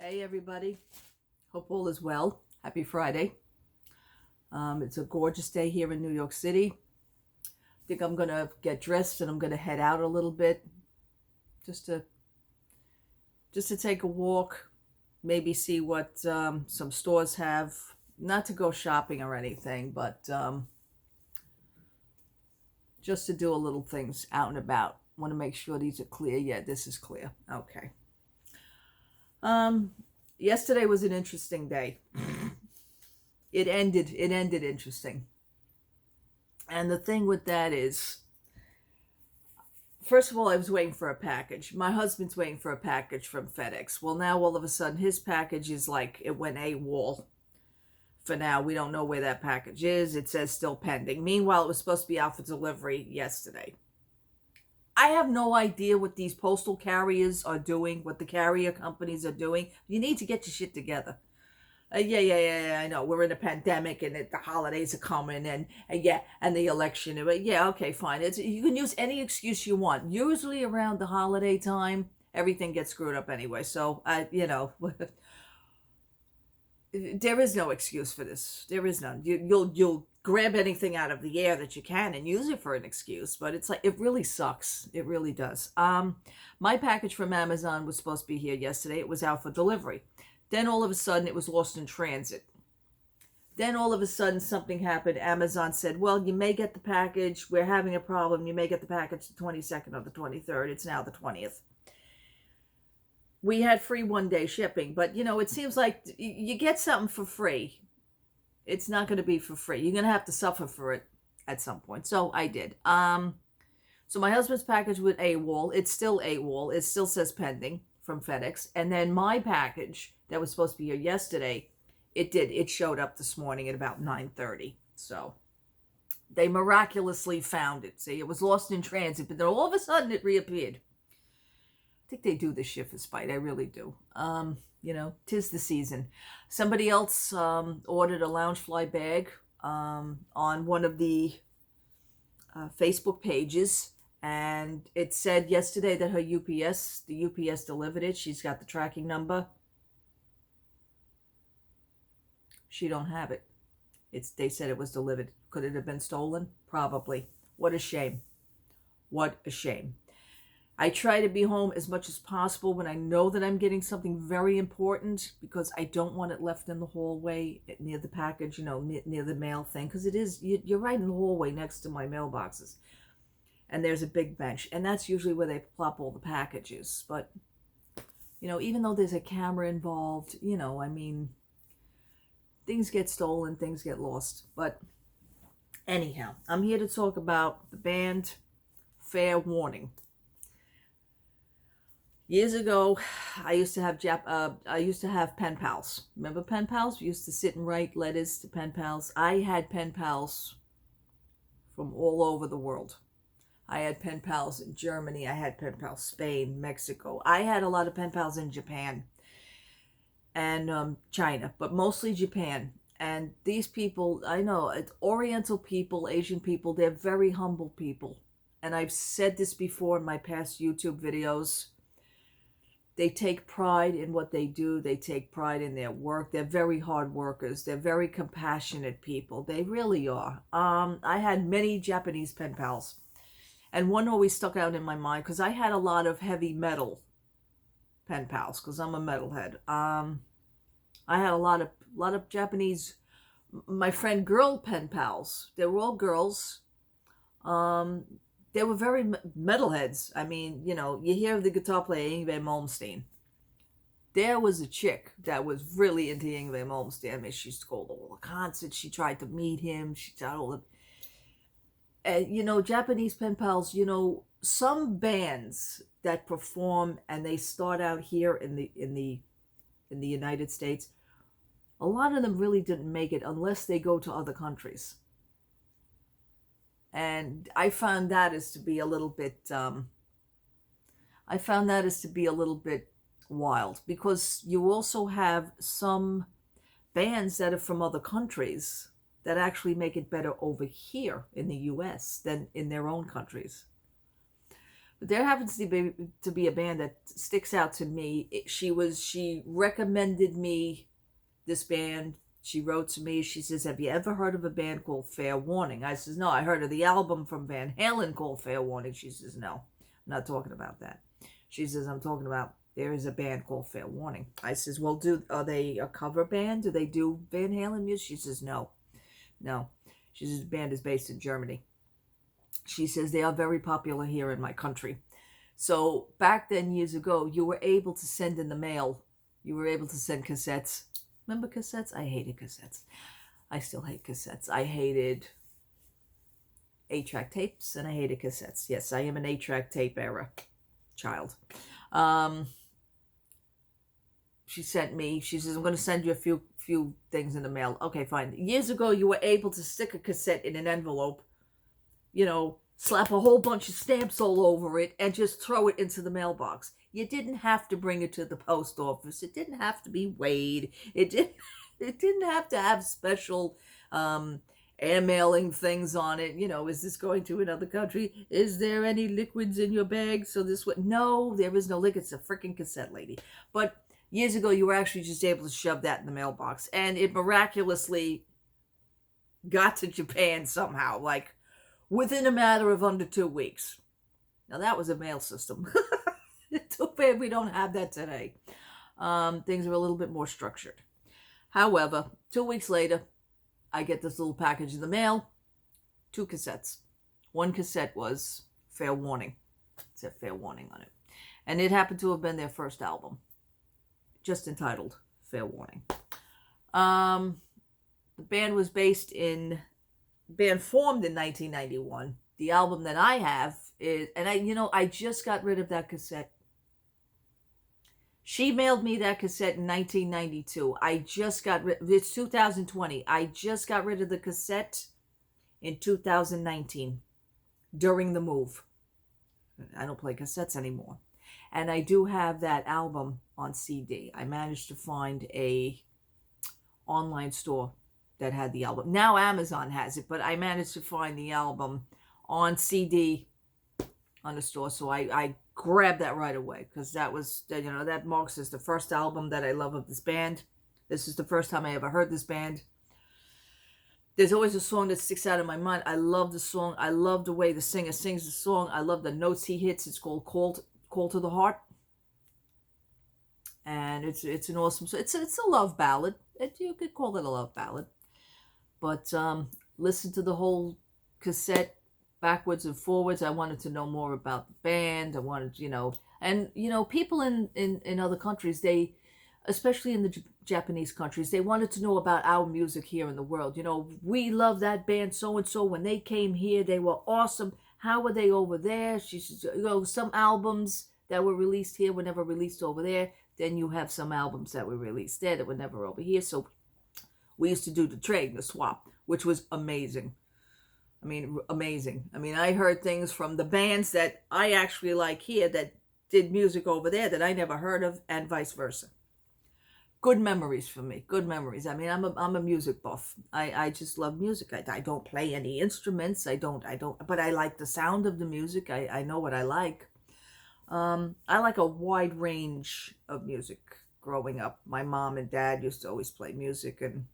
Hey everybody, hope all is well. Happy Friday. It's a gorgeous day here in New York City. I think I'm gonna get dressed and I'm gonna head out a little bit just to take a walk, maybe see what some stores have. Not to go shopping or anything, but just to do a little things out and about. Want to make sure these are clear. Yeah, this is clear. Okay. Um, Yesterday was an interesting day. It ended interesting. And the thing with that is, first of all, I was waiting for a package. My husband's waiting for a package from FedEx. Well, now all of a sudden his package is like it went AWOL. For now, we don't know where that package is. It says still pending. Meanwhile, it was supposed to be out for delivery yesterday. I have no idea what these postal carriers are doing, what the carrier companies are doing. You need to get your shit together. Yeah. I know we're in a pandemic and the holidays are coming, and yeah, and the election. But yeah, okay, fine. You can use any excuse you want. Usually around the holiday time, everything gets screwed up anyway. So there is no excuse for this. There is none. You'll grab anything out of the air that you can and use it for an excuse, but it's like it really sucks. It really does. My package from Amazon was supposed to be here yesterday. It was out for delivery. Then all of a sudden it was lost in transit. Then all of a sudden something happened. Amazon said, well, you may get the package. We're having a problem. You may get the package the 22nd or the 23rd. It's now the 20th. We had free 1 day shipping, but it seems like you get something for free. It's not going to be for free. You're going to have to suffer for it at some point. So I did. So my husband's package with AWOL. It's still AWOL. It still says pending from FedEx. And then my package that was supposed to be here yesterday, it showed up this morning at about 9:30. So they miraculously found it. See, it was lost in transit, but then all of a sudden it reappeared. I think they do this shit for spite. I really do. Tis the season. Somebody else ordered a Loungefly bag on one of the Facebook pages, and it said yesterday that the UPS delivered it. She's got the tracking number. She don't have it. They said it was delivered. Could it have been stolen? Probably. What a shame. What a shame. I try to be home as much as possible when I know that I'm getting something very important, because I don't want it left in the hallway near the package, near the mail thing, because you're right in the hallway next to my mailboxes. And there's a big bench, and that's usually where they plop all the packages. But, even though there's a camera involved, things get stolen, things get lost. But anyhow, I'm here to talk about the band Fair Warning. Years ago, I used to have pen pals. Remember pen pals? We used to sit and write letters to pen pals. I had pen pals from all over the world. I had pen pals in Germany. I had pen pals Spain, Mexico. I had a lot of pen pals in Japan and China, but mostly Japan. And these people, I know, Oriental people, Asian people, they're very humble people. And I've said this before in my past YouTube videos. They take pride in what they do. They take pride in their work. They're very hard workers. They're very compassionate people. They really are. I had many Japanese pen pals. And one always stuck out in my mind because I had a lot of heavy metal pen pals because I'm a metalhead. I had a lot of Japanese, my friend girl pen pals. They were all girls. They were very metalheads. I mean, you hear of the guitar player Yngwie Malmsteen. There was a chick that was really into Yngwie Malmsteen. I mean, she used to go to all the concerts. She tried to meet him. She tried all the... Japanese pen pals, some bands that perform and they start out here in the United States, a lot of them really didn't make it unless they go to other countries. And I found that as to be a little bit wild, because you also have some bands that are from other countries that actually make it better over here in the US than in their own countries. But there happens to be a band that sticks out to me. She recommended me this band. She wrote to me. She says, "Have you ever heard of a band called Fair Warning?" I says, "No, I heard of the album from Van Halen called Fair Warning." She says, "No, I'm not talking about that." She says, "I'm talking about there is a band called Fair Warning." I says, "Well, are they a cover band? Do they do Van Halen music?" She says, "No, no." She says the band is based in Germany. She says they are very popular here in my country. So back then, years ago, you were able to send in the mail. You were able to send cassettes. Remember cassettes? I hated cassettes. I still hate cassettes. I hated 8-track tapes and I hated cassettes. Yes, I am an 8-track tape era child. Um, she sent me, she says, "I'm going to send you a few things in the mail." Okay, fine. Years ago, you were able to stick a cassette in an envelope, slap a whole bunch of stamps all over it and just throw it into the mailbox. You didn't have to bring it to the post office. It didn't have to be weighed. It didn't have to have special air mailing things on it. Is this going to another country? Is there any liquids in your bag? So this would no, there is no liquid. It's a freaking cassette, lady. But years ago, you were actually just able to shove that in the mailbox, and it miraculously got to Japan somehow, like within a matter of under 2 weeks. Now that was a mail system. Too bad we don't have that today. Things are a little bit more structured. However, 2 weeks later, I get this little package in the mail, 2 cassettes. One cassette was Fair Warning. It said Fair Warning on it. And it happened to have been their first album, just entitled Fair Warning. The band formed in 1991. The album that I have is, and I just got rid of that cassette. She mailed me that cassette in 1992. It's 2020. I just got rid of the cassette in 2019 during the move. I don't play cassettes anymore. And I do have that album on CD. I managed to find a online store that had the album. Now Amazon has it, but I managed to find the album on CD on the store. So I grabbed that right away because that marks as the first album that I love of this band. This is the first time I ever heard this band. There's always a song that sticks out in my mind. I love the song. I love the way the singer sings the song. I love the notes he hits. It's called Call to the Heart. And it's an awesome song. It's a love ballad. You could call it a love ballad. But listen to the whole cassette backwards and forwards. I wanted to know more about the band. I wanted, people in other countries, especially in the Japanese countries, they wanted to know about our music here in the world. We love that band so-and-so. When they came here, they were awesome. How were they over there? She said, some albums that were released here were never released over there. Then you have some albums that were released there that were never over here. So we used to do the trade, the swap, which was amazing. Amazing. I heard things from the bands that I actually like here that did music over there that I never heard of, and vice versa. Good memories for me. Good memories. I'm a music buff. I just love music. I don't play any instruments. I don't, but I like the sound of the music. I know what I like. I like a wide range of music growing up. My mom and dad used to always play music, and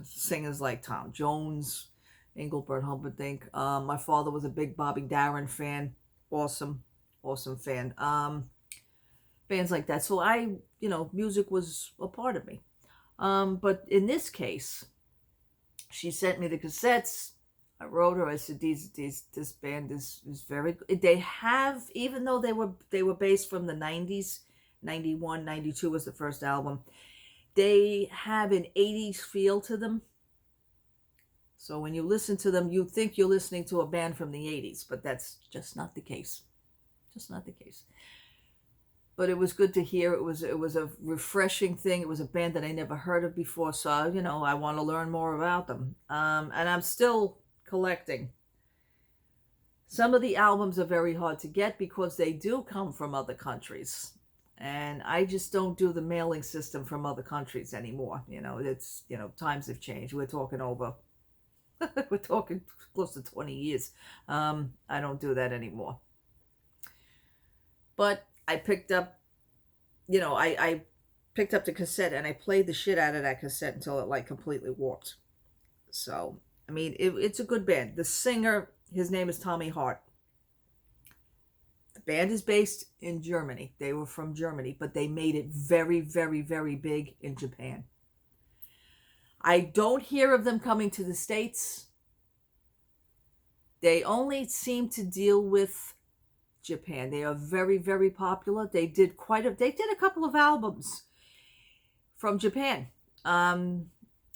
singers like Tom Jones, Engelbert Humperdinck. My father was a big Bobby Darin fan. Awesome fan. Bands like that. So music was a part of me. But in this case, she sent me the cassettes. I wrote her. I said, this band is very good. They have, even though they were based from the 90s, 91, 92 was the first album. They have an 80s feel to them. So when you listen to them, you think you're listening to a band from the 80s, but that's just not the case. Just not the case. But it was good to hear. It was a refreshing thing. It was a band that I never heard of before, so I want to learn more about them. And I'm still collecting. Some of the albums are very hard to get because they do come from other countries. And I just don't do the mailing system from other countries anymore. Times have changed. We're talking over We're talking close to 20 years. I don't do that anymore. But I picked up, I picked up the cassette and I played the shit out of that cassette until it like completely warped. So, I mean, it's a good band. The singer, his name is Tommy Hart. The band is based in Germany. They were from Germany, but they made it very, very, very big in Japan. I don't hear of them coming to the States. They only seem to deal with Japan. They are very, very popular. They did a couple of albums from Japan.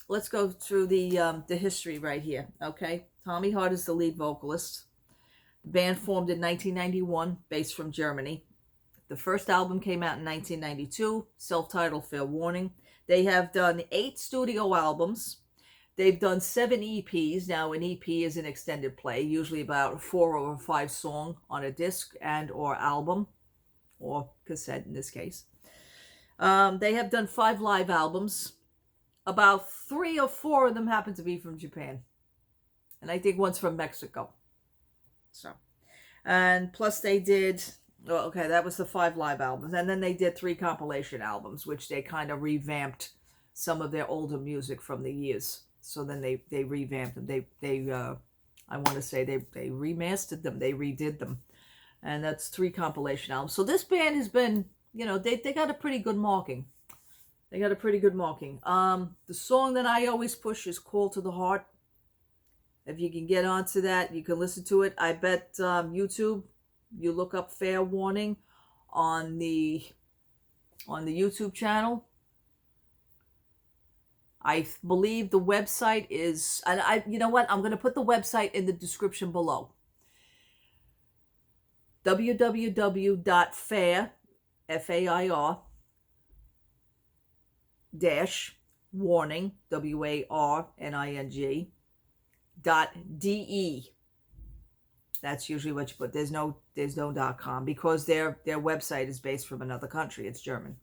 Let's go through the history right here. Okay, Tommy Hart is the lead vocalist. The band formed in 1991, based from Germany. The first album came out in 1992, self-titled Fair Warning. They have done 8 studio albums. They've done 7 EPs. Now, an EP is an extended play, usually about 4 or 5 songs on a disc and or album, or cassette in this case. They have done 5 live albums. About 3 or 4 of them happen to be from Japan. And I think one's from Mexico. So, and plus they did, okay, that was the 5 live albums. And then they did 3 compilation albums, which they kind of revamped some of their older music from the years. So then they revamped them. I want to say they remastered them. They redid them. And that's 3 compilation albums. So this band has been, they got a pretty good marking. They got a pretty good marking. The song that I always push is Call to the Heart. If you can get onto that, you can listen to it. I bet YouTube, you look up Fair Warning on the YouTube channel. I believe the website is, and you know what? I'm going to put the website in the description below. www.fair, F-A-I-R, warning, W-A-R-N-I-N-G, .de. That's usually what you put. There's no .com because their website is based from another country. It's German.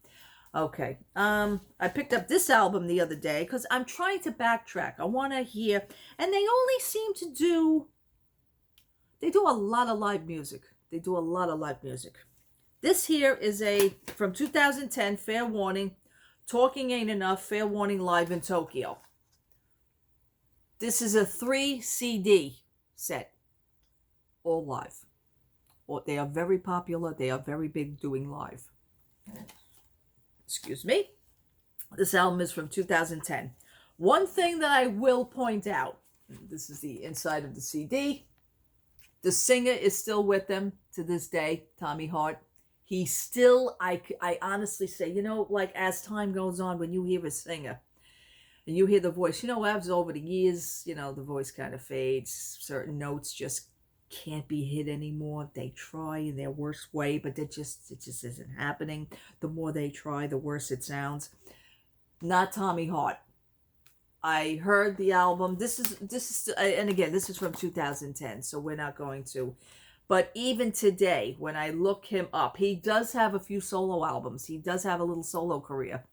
Okay. I picked up this album the other day because I'm trying to backtrack. I want to hear, and they only seem to do. They do a lot of live music. They do a lot of live music. This here is from 2010, Fair Warning, Talking Ain't Enough, Fair Warning Live in Tokyo. This is a 3 CD set, all live. They are very popular. They are very big doing live. Excuse me. This album is from 2010. One thing that I will point out, this is the inside of the CD. The singer is still with them to this day, Tommy Hart. He still, I honestly say, like as time goes on, when you hear a singer and you hear the voice, as over the years, the voice kind of fades. Certain notes just can't be hit anymore. They try in their worst way, but it just isn't happening. The more they try, the worse it sounds. Not Tommy Hart. I heard the album. This is, and again, this is from 2010, so we're not going to. But even today, when I look him up, he does have a few solo albums. He does have a little solo career.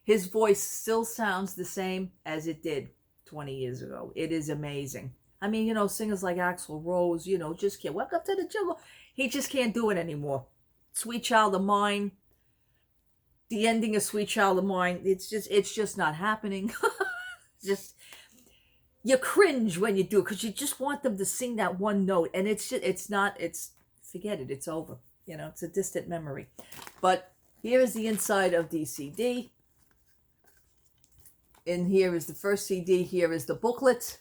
His voice still sounds the same as it did 20 years ago. It is amazing. I mean, singers like Axl Rose, just can't. Welcome to the jungle. He just can't do it anymore. Sweet Child of Mine. The ending of Sweet Child of Mine. It's just not happening. Just, you cringe when you do it because you just want them to sing that one note. And forget it. It's over. It's a distant memory. But here is the inside of the CD. And here is the first CD. Here is the booklet.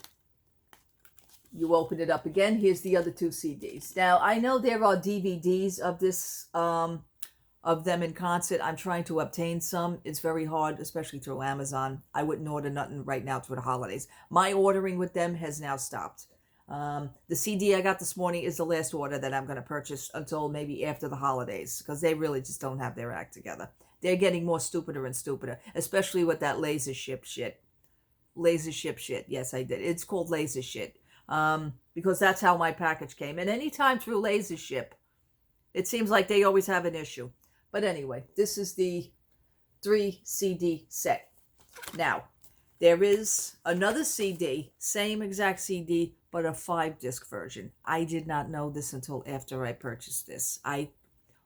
You open it up again. Here's the other 2 CDs. Now, I know there are DVDs of this, of them in concert. I'm trying to obtain some. It's very hard, especially through Amazon. I wouldn't order nothing right now through the holidays. My ordering with them has now stopped. The CD I got this morning is the last order that I'm going to purchase until maybe after the holidays, because they really just don't have their act together. They're getting more stupider and stupider, especially with that laser ship shit. Laser ship shit. Yes, I did. It's called laser shit. Because that's how my package came. And anytime through laser ship, it seems like they always have an issue. But anyway, this is the 3 CD set. Now, There is another CD, same exact CD, but a 5-disc version. I did not know this until after I purchased this. I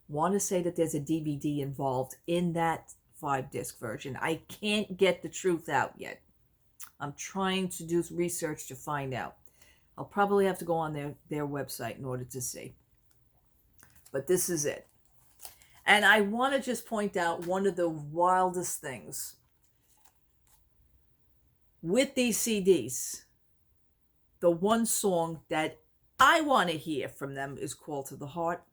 want to say that there's a DVD involved in that 5-disc version. I can't get the truth out yet. I'm trying to do research to find out. I'll probably have to go on their website in order to see. But this is it. And I want to just point out one of the wildest things with these CDs. The one song that I want to hear from them is Call to the Heart.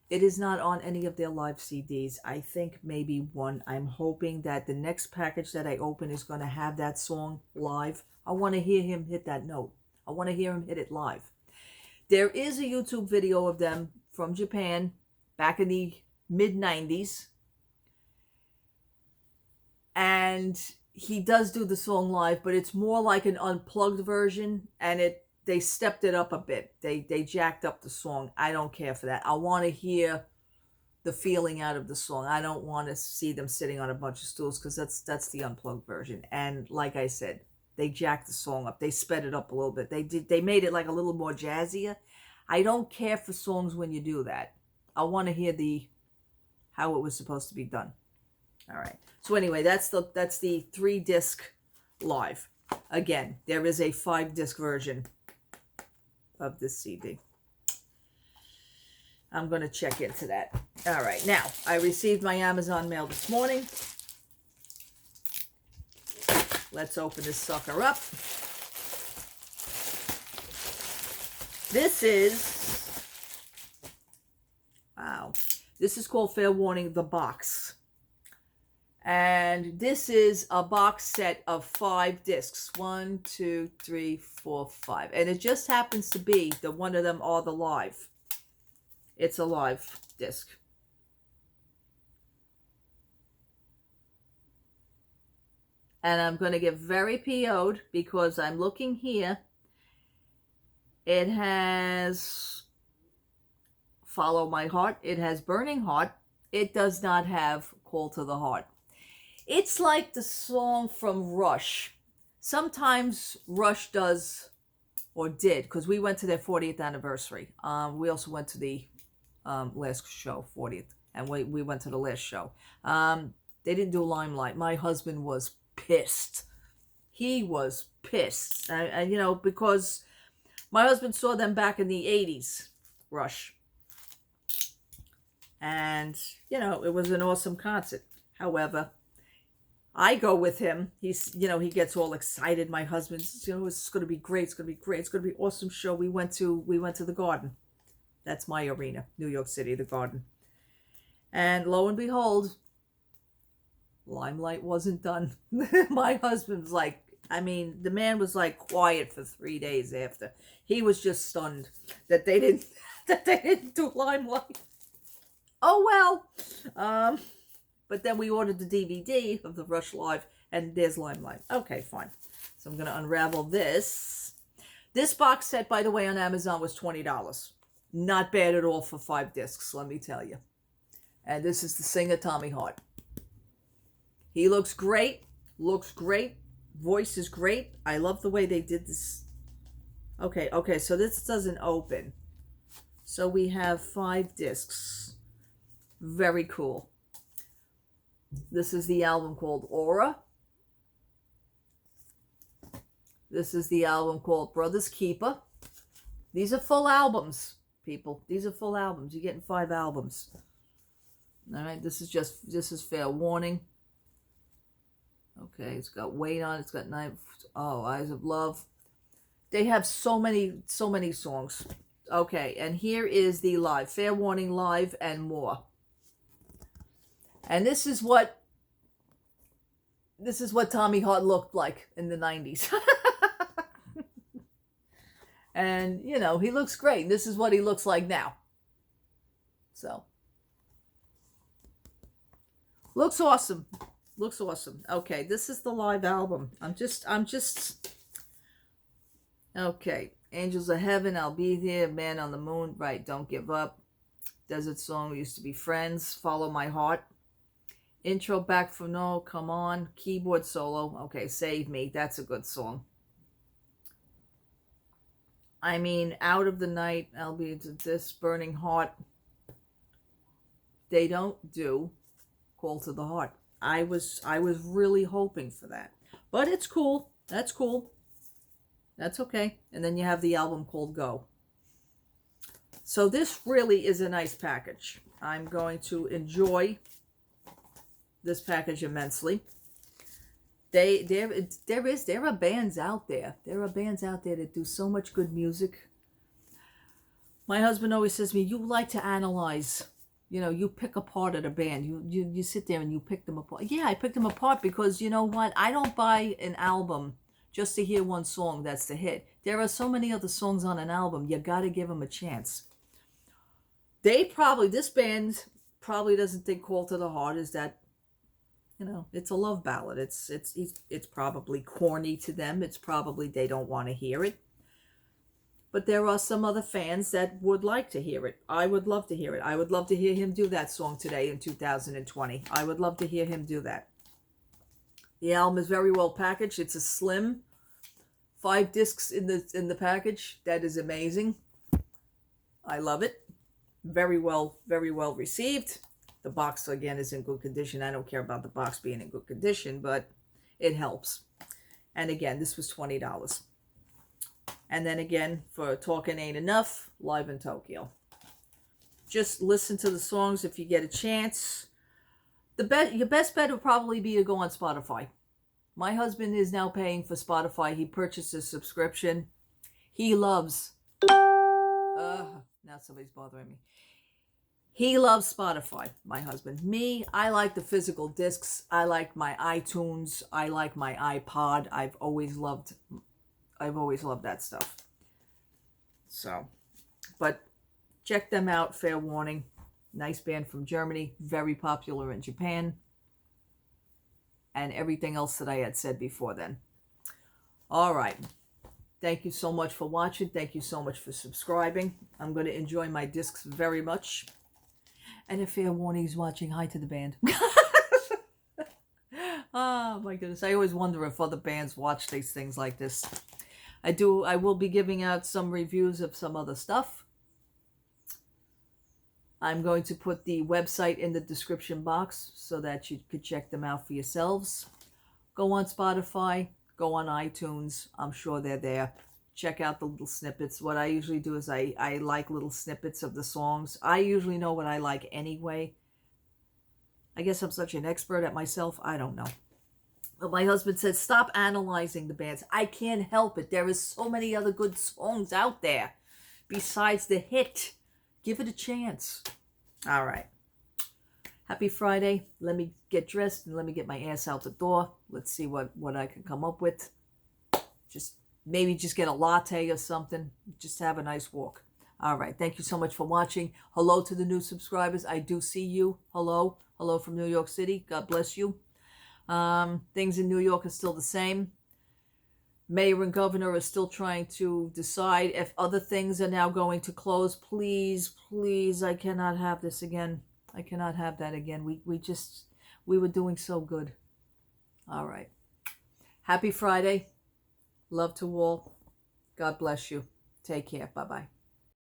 It is not on any of their live CDs. I think maybe one. I'm hoping that the next package that I open is going to have that song live. I want to hear him hit that note. I want to hear him hit it live. There is a YouTube video of them from Japan back in the mid-90s. And he does do the song live, but it's more like an unplugged version, and they stepped it up a bit. They jacked up the song. I don't care for that. I want to hear the feeling out of the song. I don't want to see them sitting on a bunch of stools, because that's the unplugged version. And like I said, they jacked the song up. They sped it up a little bit. They made it like a little more jazzier. I don't care for songs when you do that. I want to hear how it was supposed to be done. All right. So anyway, that's the 3-disc live. Again, there is a 5-disc version of this CD. I'm going to check into that. All right. Now, I received my Amazon mail this morning. Let's open this sucker up. This is, wow. This is called, fair warning, The Box. And this is a box set of 5 discs. 1, 2, 3, 4, 5. And it just happens to be that one of them are the live. It's a live disc. And I'm going to get very PO'd because I'm looking here. It has Follow My Heart. It has Burning Heart. It does not have Call to the Heart. It's like the song from Rush. Sometimes Rush does, or did, because we went to their 40th anniversary. We also went to the last show, 40th, and we went to the last show. They didn't do Limelight. My husband was pissed. He was pissed. And because my husband saw them back in the 80s, Rush. And, it was an awesome concert. However, I go with him. He gets all excited. My husband's, it's going to be great. It's going to be great. It's going to be an awesome show. We went to the Garden. That's my arena, New York City, the Garden. And lo and behold, Limelight wasn't done. My husband was like, the man was like quiet for 3 days after. He was just stunned that they didn't do Limelight. Oh well. But then we ordered the DVD of the Rush Live, and there's Limelight. Okay, fine. So I'm going to unravel this. This box set, by the way, on Amazon was $20. Not bad at all for 5 discs, let me tell you. And this is the singer, Tommy Hart. He looks great. Voice is great. I love the way they did this. Okay, so this doesn't open. So we have 5 discs. Very cool. This is the album called Aura. This is the album called Brother's Keeper. These are full albums, people. These are full albums. You're getting 5 albums. All right, this is fair warning. Okay, it's got Wait On. It's got Eyes of Love. They have so many songs. Okay, and here is the live. Fair warning, live, and more. And this is what Tommy Hart looked like in the 90s. And, he looks great. This is what he looks like now. So, looks awesome. Okay, this is the live album. Okay. Angels of Heaven, I'll Be There, Man on the Moon, right, Don't Give Up. Desert Song, We Used to Be Friends, Follow My Heart. Intro back for no, come on. Keyboard solo. Okay, Save Me. That's a good song. I mean, Out of the Night, albeit this Burning Heart. They don't do Call to the Heart. I was really hoping for that. But it's cool. That's cool. That's okay. And then you have the album called Go. So this really is a nice package. I'm going to enjoy this package immensely. There are bands out there. There are bands out there that do so much good music. My husband always says to me, you like to analyze. You know, you pick apart at a band. You sit there and you pick them apart. Yeah, I picked them apart because you know what? I don't buy an album just to hear one song that's the hit. There are so many other songs on an album. You got to give them a chance. This band probably doesn't think Call to the Heart is that, you know, it's a love ballad. It's probably corny to them. It's probably they don't want to hear it. But there are some other fans that would like to hear it. I would love to hear it. I would love to hear him do that song today in 2020. I would love to hear him do that. The album is very well packaged. It's a slim 5 discs in the package. That is amazing. I love it. Very well received. The box again is in good condition. I don't care about the box being in good condition, but it helps. And again, this was $20. And then again, for Talking Ain't Enough, Live in Tokyo. Just listen to the songs if you get a chance. Your best bet would probably be to go on Spotify. My husband is now paying for Spotify. He purchased a subscription. He loves... now somebody's bothering me. He loves Spotify, my husband. Me, I like the physical discs. I like my iTunes. I like my iPod. I've always loved that stuff. So, but check them out. Fair warning. Nice band from Germany. Very popular in Japan. And everything else that I had said before then. All right. Thank you so much for watching. Thank you so much for subscribing. I'm going to enjoy my discs very much. And a fair warning is watching. Hi to the band. Oh my goodness. I always wonder if other bands watch these things like this. I will be giving out some reviews of some other stuff. I'm going to put the website in the description box so that you could check them out for yourselves. Go on Spotify. Go on iTunes. I'm sure they're there. Check out the little snippets. What I usually do is I like little snippets of the songs. I usually know what I like anyway. I guess I'm such an expert at myself. I don't know. But my husband said, stop analyzing the bands. I can't help it. There is so many other good songs out there besides the hit. Give it a chance. All right. Happy Friday. Let me get dressed and let me get my ass out the door. Let's see what I can come up with. Maybe just get a latte or something. Just have a nice walk. All right. Thank you so much for watching. Hello to the new subscribers. I do see you. Hello. Hello from New York City. God bless you. Things in New York are still the same. Mayor and governor are still trying to decide if other things are now going to close. Please, please, I cannot have this again. I cannot have that again. We were doing so good. All right. Happy Friday. Love to all. God bless you. Take care. Bye-bye.